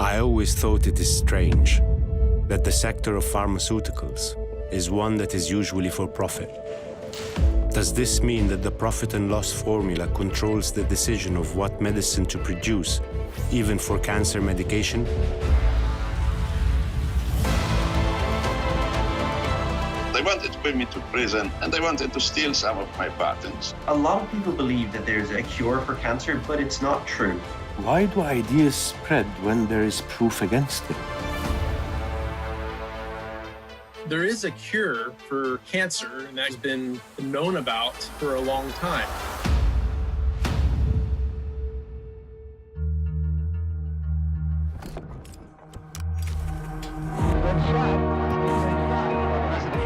I always thought it is strange that the sector of pharmaceuticals is one that is usually for profit. Does this mean that the profit and loss formula controls the decision of what medicine to produce, even for cancer medication? They wanted to put me to prison, and they wanted to steal some of my patents. A lot of people believe that there's a cure for cancer, but it's not true. Why do ideas spread when there is proof against them? There is a cure for cancer, and that's been known about for a long time.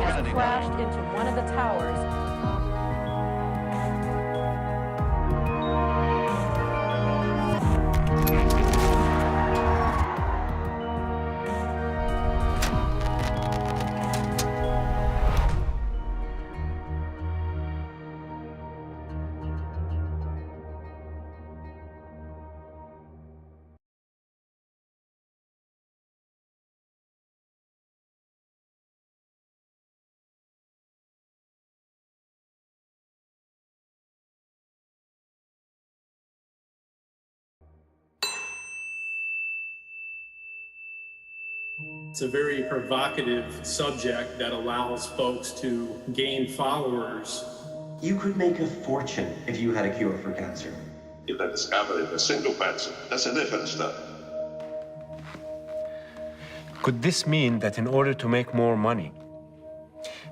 Has crashed into one of the towers. It's a very provocative subject that allows folks to gain followers. You could make a fortune if you had a cure for cancer. If they discovered a single person, that's a different story. Could this mean that in order to make more money,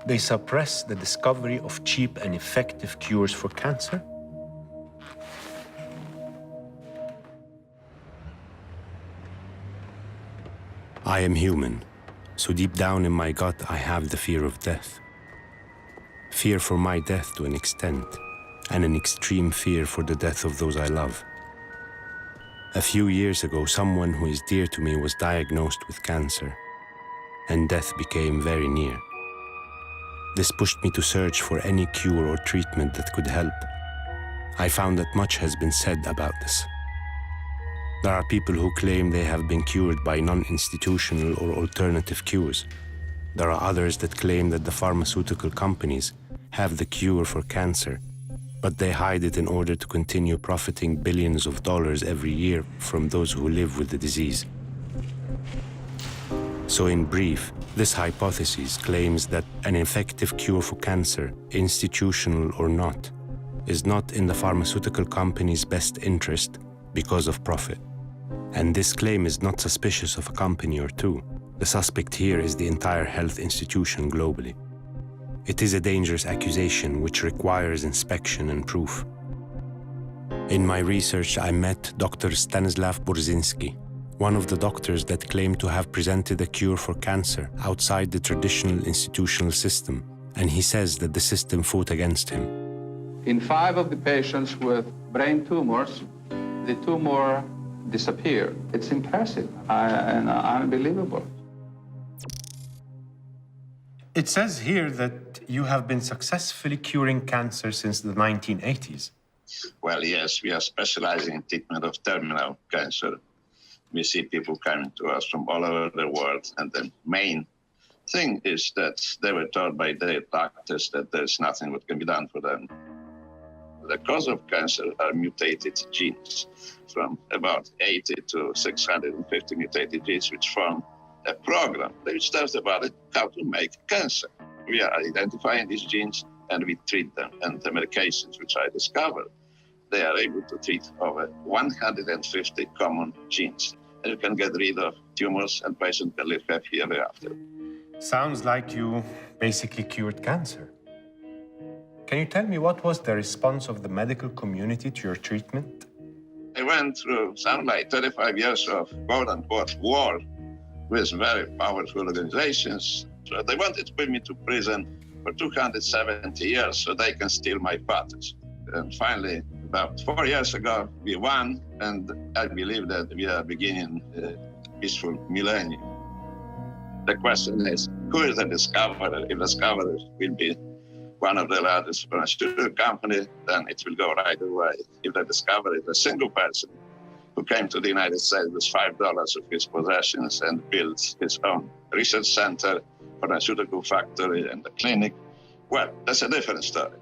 they suppress the discovery of cheap and effective cures for cancer? I am human, so deep down in my gut I have the fear of death. Fear for my death to an extent, and an extreme fear for the death of those I love. A few years ago, someone who is dear to me was diagnosed with cancer, and death became very near. This pushed me to search for any cure or treatment that could help. I found that much has been said about this. There are people who claim they have been cured by non-institutional or alternative cures. There are others that claim that the pharmaceutical companies have the cure for cancer, but they hide it in order to continue profiting billions of dollars every year from those who live with the disease. So in brief, this hypothesis claims that an effective cure for cancer, institutional or not, is not in the pharmaceutical company's best interest because of profit. And this claim is not suspicious of a company or two. The suspect here is the entire health institution globally. It is a dangerous accusation which requires inspection and proof. In my research, I met Dr. Stanislav Burzyński, one of the doctors that claimed to have presented a cure for cancer outside the traditional institutional system, and he says that the system fought against him. In 5 of the patients with brain tumors, the tumor disappeared. It's impressive and unbelievable. It says here that you have been successfully curing cancer since the 1980s. Well, yes, we are specializing in treatment of terminal cancer. We see people coming to us from all over the world, and the main thing is that they were told by their doctors that there's nothing that can be done for them. The cause of cancer are mutated genes, from about 80 to 650 mutated genes, which form a program which tells the body how to make cancer. We are identifying these genes and we treat them. And the medications which I discovered, they are able to treat over 150 common genes. And you can get rid of tumors and patients can live happy ever after. Sounds like you basically cured cancer. Can you tell me what was the response of the medical community to your treatment? I went through something like 35 years of quote-unquote war with very powerful organizations. So they wanted to put me to prison for 270 years so they can steal my patents. And finally, about 4 years ago, we won, and I believe that we are beginning a peaceful millennium. The question is, who is the discoverer? If the discoverer will be one of the largest pharmaceutical companies, then it will go right away. If the discoverer is a single person, who came to the United States with $5 of his possessions and built his own research center, pharmaceutical factory, and a clinic. Well, that's a different story.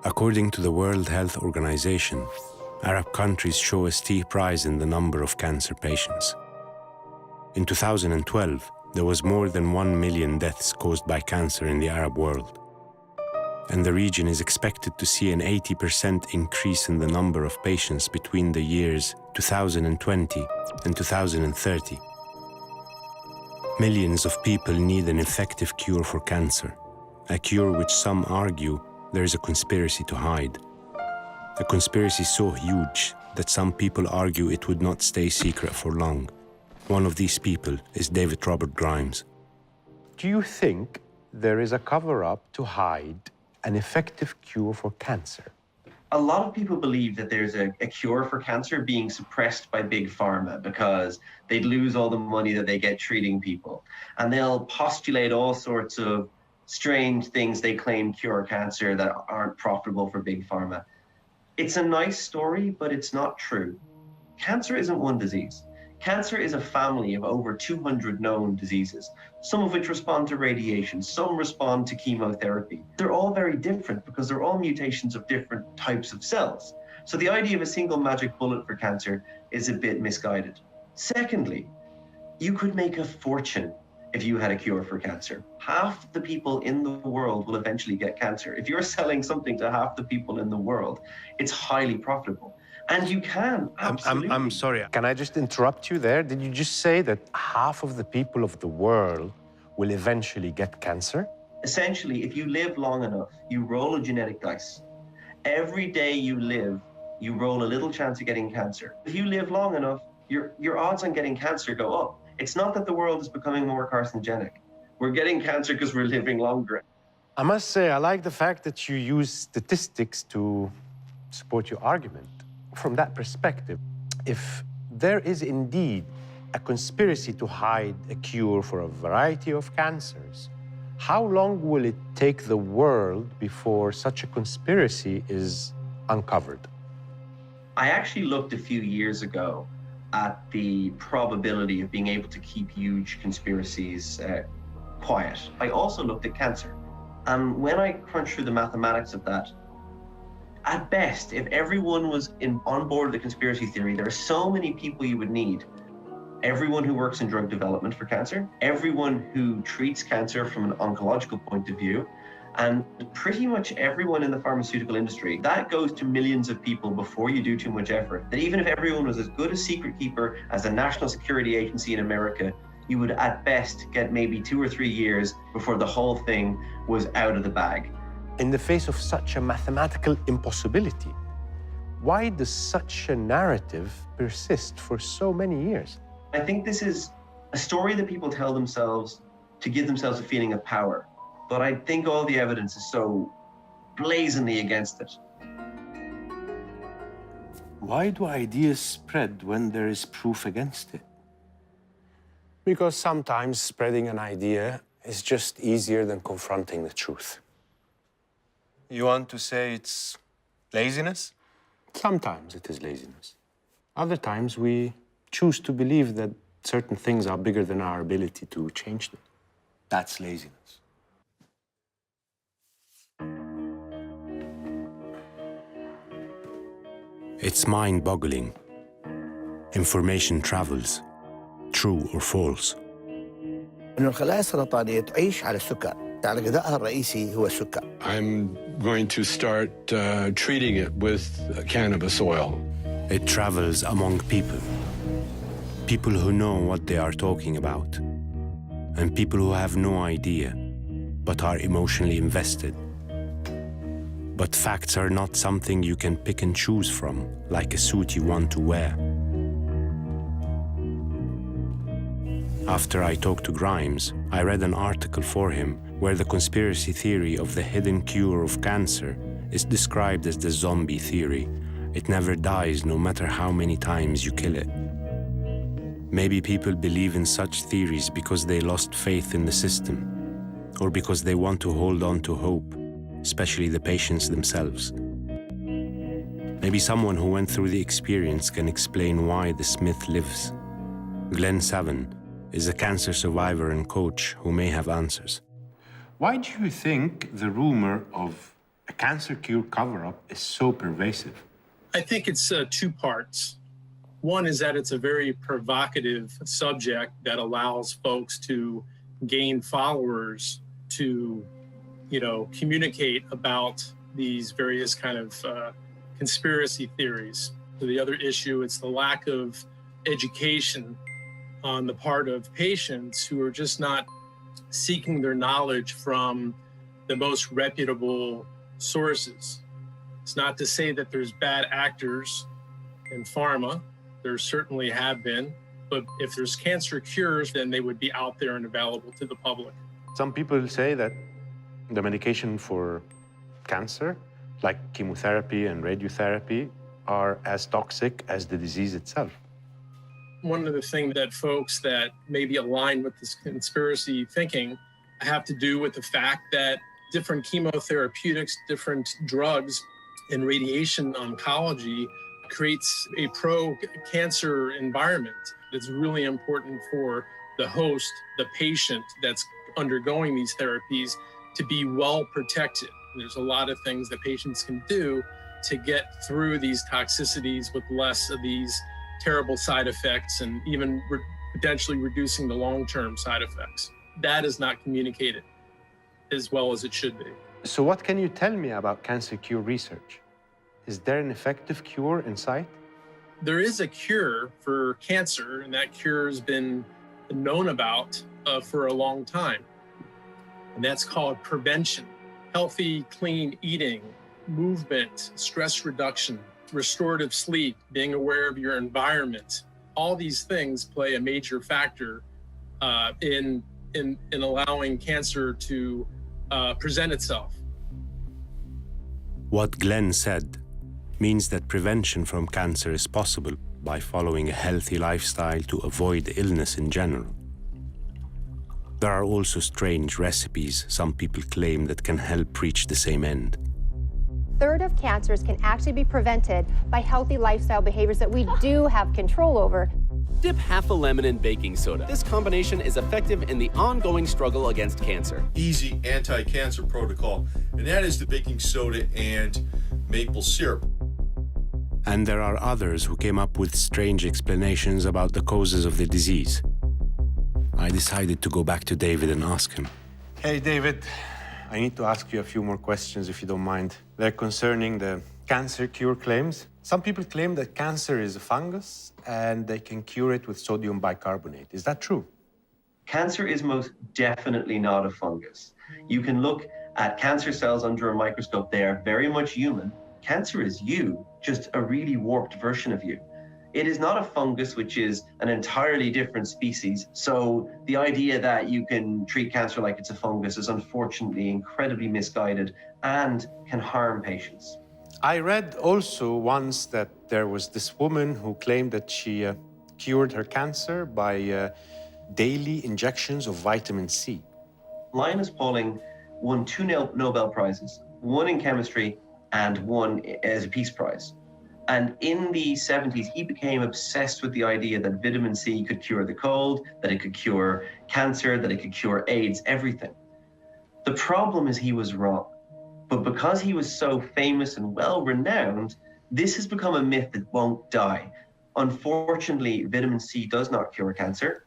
According to the World Health Organization, Arab countries show a steep rise in the number of cancer patients. In 2012, there was more than 1 million deaths caused by cancer in the Arab world. And the region is expected to see an 80% increase in the number of patients between the years 2020 and 2030. Millions of people need an effective cure for cancer, a cure which some argue there is a conspiracy to hide. A conspiracy so huge that some people argue it would not stay secret for long. One of these people is David Robert Grimes. Do you think there is a cover-up to hide an effective cure for cancer? A lot of people believe that there's a cure for cancer being suppressed by big pharma because they'd lose all the money that they get treating people. And they'll postulate all sorts of strange things they claim cure cancer that aren't profitable for big pharma. It's a nice story, but it's not true. Cancer isn't one disease. Cancer is a family of over 200 known diseases, some of which respond to radiation, some respond to chemotherapy. They're all very different because they're all mutations of different types of cells. So the idea of a single magic bullet for cancer is a bit misguided. Secondly, you could make a fortune if you had a cure for cancer. Half the people in the world will eventually get cancer. If you're selling something to half the people in the world, it's highly profitable. And you can, absolutely. I'm sorry, can I just interrupt you there? Did you just say that half of the people of the world will eventually get cancer? Essentially, if you live long enough, you roll a genetic dice. Every day you live, you roll a little chance of getting cancer. If you live long enough, your odds on getting cancer go up. It's not that the world is becoming more carcinogenic. We're getting cancer because we're living longer. I must say, I like the fact that you use statistics to support your argument. From that perspective, if there is indeed a conspiracy to hide a cure for a variety of cancers, how long will it take the world before such a conspiracy is uncovered? I actually looked a few years ago at the probability of being able to keep huge conspiracies quiet. I also looked at cancer. And when I crunched through the mathematics of that, at best, if everyone was on board with the conspiracy theory, there are so many people you would need. Everyone who works in drug development for cancer, everyone who treats cancer from an oncological point of view, and pretty much everyone in the pharmaceutical industry. That goes to millions of people before you do too much effort. That even if everyone was as good a secret keeper as the National Security Agency in America, you would at best get maybe 2 or 3 years before the whole thing was out of the bag. In the face of such a mathematical impossibility, why does such a narrative persist for so many years? I think this is a story that people tell themselves to give themselves a feeling of power. But I think all the evidence is so blazingly against it. Why do ideas spread when there is proof against it? Because sometimes spreading an idea is just easier than confronting the truth. You want to say it's laziness? Sometimes it is laziness. Other times we choose to believe that certain things are bigger than our ability to change them. That's laziness. It's mind-boggling. Information travels, true or false. إنه الخلايا السرطانية تعيش على السكر، يعني غذائها الرئيسي هو السكر. I'm going to start treating it with cannabis oil. It travels among people. People who know what they are talking about. And people who have no idea, but are emotionally invested. But facts are not something you can pick and choose from, like a suit you want to wear. After I talked to Grimes, I read an article for him where the conspiracy theory of the hidden cure of cancer is described as the zombie theory. It never dies no matter how many times you kill it. Maybe people believe in such theories because they lost faith in the system, or because they want to hold on to hope, especially the patients themselves. Maybe someone who went through the experience can explain why this myth lives. Glenn Savin is a cancer survivor and coach who may have answers. Why do you think the rumor of a cancer cure cover-up is so pervasive? I think it's two parts. One is that it's a very provocative subject that allows folks to gain followers to, communicate about these various kind of conspiracy theories. So the other issue, it's the lack of education on the part of patients who are just not seeking their knowledge from the most reputable sources. It's not to say that there's bad actors in pharma. There certainly have been, but if there's cancer cures, then they would be out there and available to the public. Some people say that the medication for cancer, like chemotherapy and radiotherapy, are as toxic as the disease itself. One of the things that folks that maybe align with this conspiracy thinking have to do with the fact that different chemotherapeutics, different drugs, and radiation oncology creates a pro-cancer environment that's really important for the host, the patient that's undergoing these therapies, to be well protected. There's a lot of things that patients can do to get through these toxicities with less of these terrible side effects and even potentially reducing the long-term side effects. That is not communicated as well as it should be. So what can you tell me about cancer cure research? Is there an effective cure in sight? There is a cure for cancer, and that cure has been known about for a long time. And that's called prevention. Healthy, clean eating, movement, stress reduction, restorative sleep, being aware of your environment. All these things play a major factor in allowing cancer to present itself. What Glenn said means that prevention from cancer is possible by following a healthy lifestyle to avoid illness in general. There are also strange recipes some people claim that can help reach the same end. A third of cancers can actually be prevented by healthy lifestyle behaviors that we do have control over. Dip half a lemon in baking soda. This combination is effective in the ongoing struggle against cancer. Easy anti-cancer protocol, and that is the baking soda and maple syrup. And there are others who came up with strange explanations about the causes of the disease. I decided to go back to David and ask him. Hey, David, I need to ask you a few more questions, if you don't mind. They're concerning the cancer cure claims. Some people claim that cancer is a fungus and they can cure it with sodium bicarbonate. Is that true? Cancer is most definitely not a fungus. You can look at cancer cells under a microscope. They are very much human. Cancer is you, just a really warped version of you. It is not a fungus, which is an entirely different species. So the idea that you can treat cancer like it's a fungus is unfortunately incredibly misguided and can harm patients. I read also once that there was this woman who claimed that she cured her cancer by daily injections of vitamin C. Linus Pauling won 2 Nobel Prizes, one in chemistry and one as a Peace Prize. And in the 70s, he became obsessed with the idea that vitamin C could cure the cold, that it could cure cancer, that it could cure AIDS, everything. The problem is he was wrong. But because he was so famous and well-renowned, this has become a myth that won't die. Unfortunately, vitamin C does not cure cancer.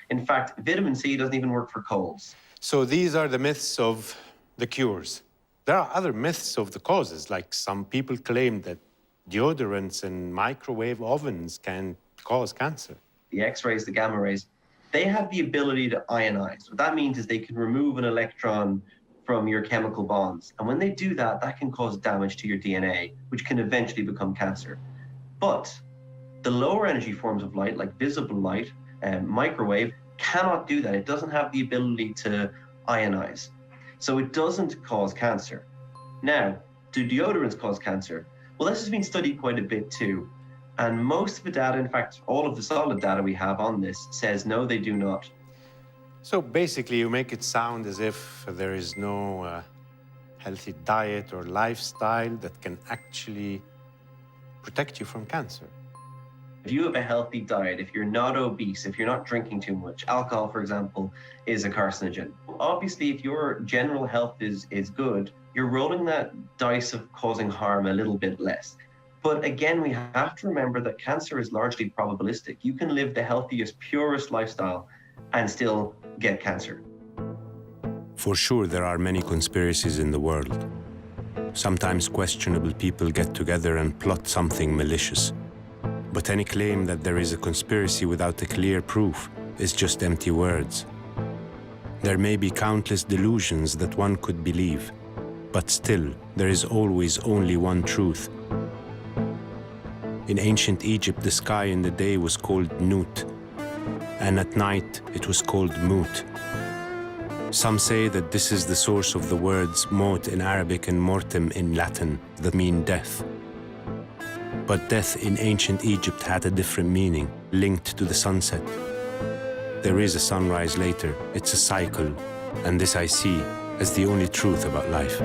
In fact, vitamin C doesn't even work for colds. So these are the myths of the cures. There are other myths of the causes, like some people claim that deodorants and microwave ovens can cause cancer. The X-rays, the gamma rays, they have the ability to ionize. What that means is they can remove an electron from your chemical bonds. And when they do that, that can cause damage to your DNA, which can eventually become cancer. But the lower energy forms of light, like visible light and microwave, cannot do that. It doesn't have the ability to ionize. So it doesn't cause cancer. Now, do deodorants cause cancer? Well, this has been studied quite a bit too. And most of the data, in fact, all of the solid data we have on this says no, they do not. So basically, you make it sound as if there is no healthy diet or lifestyle that can actually protect you from cancer. If you have a healthy diet, if you're not obese, if you're not drinking too much, alcohol, for example, is a carcinogen. Obviously, if your general health is good, you're rolling that dice of causing harm a little bit less. But again, we have to remember that cancer is largely probabilistic. You can live the healthiest, purest lifestyle and still get cancer. For sure, there are many conspiracies in the world. Sometimes questionable people get together and plot something malicious. But any claim that there is a conspiracy without a clear proof is just empty words. There may be countless delusions that one could believe, but still, there is always only one truth. In ancient Egypt, the sky in the day was called Nut, and at night it was called Mut. Some say that this is the source of the words mort in Arabic and mortem in Latin that mean death. But death in ancient Egypt had a different meaning, linked to the sunset. There is a sunrise later, it's a cycle, and this I see as the only truth about life.